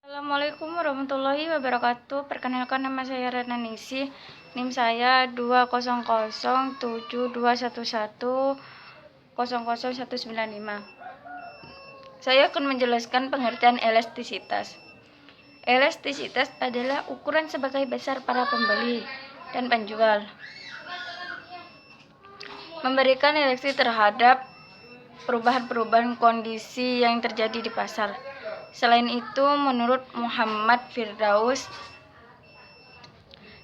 Assalamualaikum warahmatullahi wabarakatuh. Perkenalkan, nama saya Rena Ningsih. NIM saya 2072111000195. Saya akan menjelaskan pengertian elastisitas. Elastisitas adalah ukuran sebagai besar para pembeli dan penjual, memberikan reaksi terhadap perubahan-perubahan kondisi yang terjadi di pasar. Selain itu, menurut Muhammad Firdaus,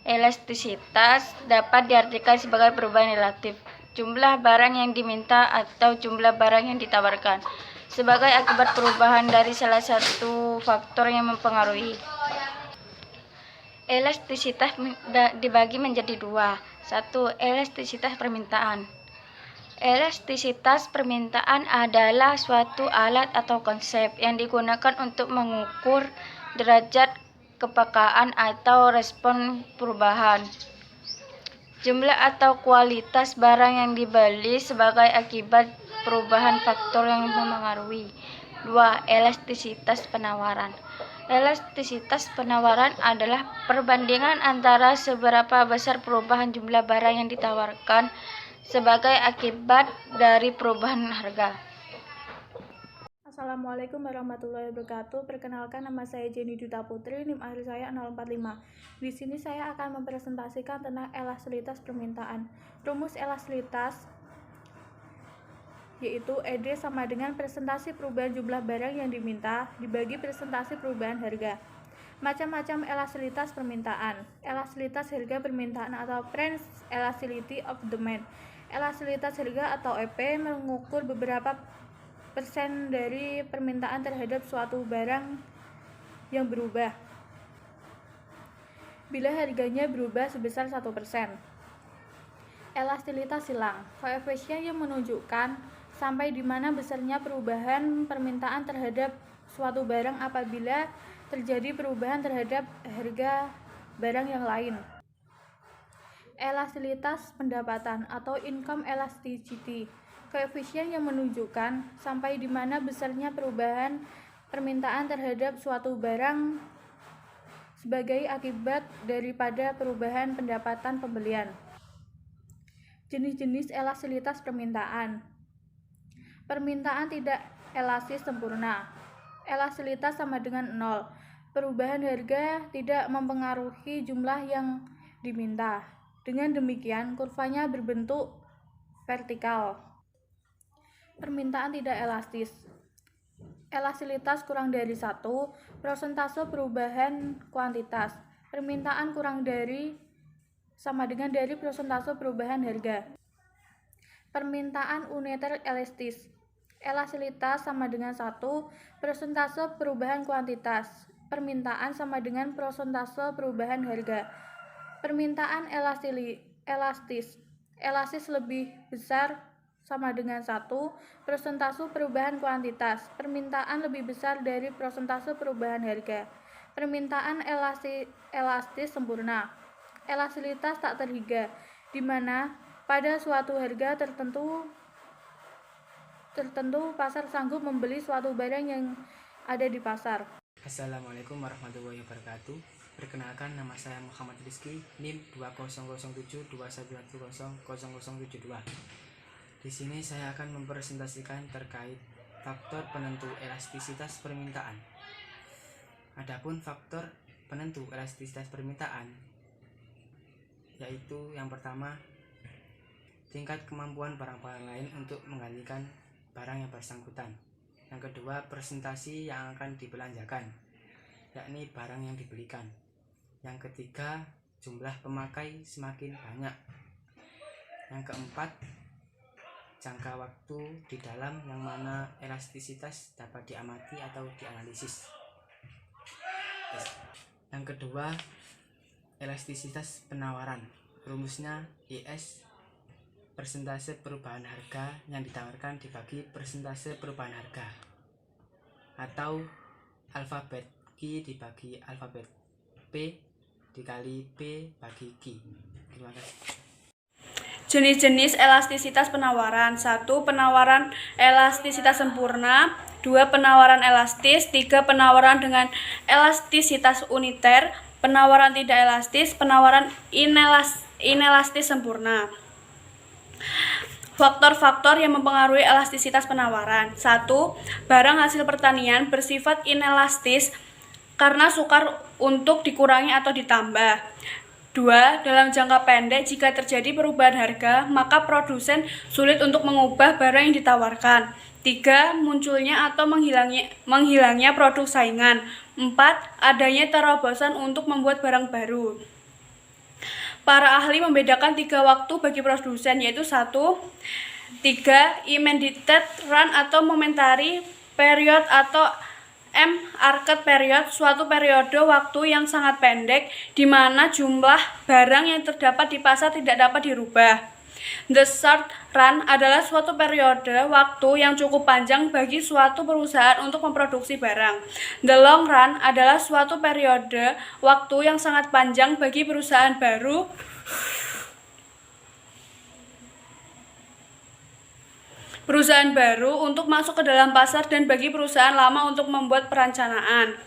elastisitas dapat diartikan sebagai perubahan relatif jumlah barang yang diminta atau jumlah barang yang ditawarkan sebagai akibat perubahan dari salah satu faktor yang mempengaruhi. Elastisitas dibagi menjadi dua. Satu, elastisitas permintaan. Elastisitas permintaan adalah suatu alat atau konsep yang digunakan untuk mengukur derajat kepekaan atau respon perubahan jumlah atau kualitas barang yang dibeli sebagai akibat perubahan faktor yang mempengaruhi. 2. Elastisitas penawaran. Elastisitas penawaran adalah perbandingan antara seberapa besar perubahan jumlah barang yang ditawarkan sebagai akibat dari perubahan harga. Assalamualaikum warahmatullahi wabarakatuh. Perkenalkan, nama saya Jenny Duta Putri, NIM akhir saya 045. Di sini saya akan mempresentasikan tentang elastisitas permintaan. Rumus elastisitas yaitu ED sama dengan presentasi perubahan jumlah barang yang diminta dibagi presentasi perubahan harga. Macam-macam elastisitas permintaan. Elastisitas harga permintaan atau Price Elasticity of Demand. Elastisitas harga atau EP mengukur beberapa persen dari permintaan terhadap suatu barang yang berubah bila harganya berubah sebesar 1%. Elastisitas silang, koefisien yang menunjukkan sampai di mana besarnya perubahan permintaan terhadap suatu barang apabila terjadi perubahan terhadap harga barang yang lain. Elastisitas pendapatan atau income elasticity, koefisien yang menunjukkan sampai di mana besarnya perubahan permintaan terhadap suatu barang sebagai akibat daripada perubahan pendapatan pembelian. Jenis-jenis elastisitas permintaan. Permintaan tidak elastis sempurna. Elastisitas sama dengan 0. Perubahan harga tidak mempengaruhi jumlah yang diminta. Dengan demikian, kurvanya berbentuk vertikal. Permintaan tidak elastis. Elastisitas kurang dari 1, persentase perubahan kuantitas. Permintaan kurang dari sama dengan dari persentase perubahan harga. Permintaan uniter elastis. Elastisitas sama dengan 1, persentase perubahan kuantitas. Permintaan sama dengan persentase perubahan harga. Permintaan elastis. Elastis lebih besar sama dengan 1, persentase perubahan kuantitas. Permintaan lebih besar dari persentase perubahan harga. Permintaan elastis sempurna. Elastisitas tak terhingga, di mana pada suatu harga tertentu pasar sanggup membeli suatu barang yang ada di pasar. Assalamualaikum warahmatullahi wabarakatuh. Perkenalkan, nama saya Muhammad Rizky, NIM 2007211000072. Di sini saya akan mempresentasikan terkait faktor penentu elastisitas permintaan. Adapun faktor penentu elastisitas permintaan yaitu yang pertama, tingkat kemampuan barang-barang lain untuk menggantikan barang yang bersangkutan. Yang kedua, presentasi yang akan dibelanjakan, yakni barang yang dibelikan. Yang ketiga, jumlah pemakai semakin banyak. Yang keempat, jangka waktu di dalam yang mana elastisitas dapat diamati atau dianalisis. Yang kedua, elastisitas penawaran. Rumusnya IS persentase perubahan harga yang ditawarkan dibagi persentase perubahan harga, atau alfabet Q dibagi alfabet P dikali P bagi Q. Terima kasih. Jenis-jenis elastisitas penawaran. 1. Penawaran elastisitas sempurna. 2. Penawaran elastis. 3. Penawaran dengan elastisitas uniter. Penawaran tidak elastis. Penawaran inelastis sempurna. Faktor-faktor yang mempengaruhi elastisitas penawaran. 1. Barang hasil pertanian bersifat inelastis karena sukar untuk dikurangi atau ditambah. 2. Dalam jangka pendek, jika terjadi perubahan harga, maka produsen sulit untuk mengubah barang yang ditawarkan. 3. Munculnya atau menghilangnya produk saingan. 4. Adanya terobosan untuk membuat barang baru. Para ahli membedakan 3 waktu bagi produsen, yaitu 1. 3. Immediate run atau momentary period atau market period, suatu periode waktu yang sangat pendek di mana jumlah barang yang terdapat di pasar tidak dapat dirubah. The short run adalah suatu periode waktu yang cukup panjang bagi suatu perusahaan untuk memproduksi barang. The long run adalah suatu periode waktu yang sangat panjang bagi perusahaan baru untuk masuk ke dalam pasar dan bagi perusahaan lama untuk membuat perencanaan.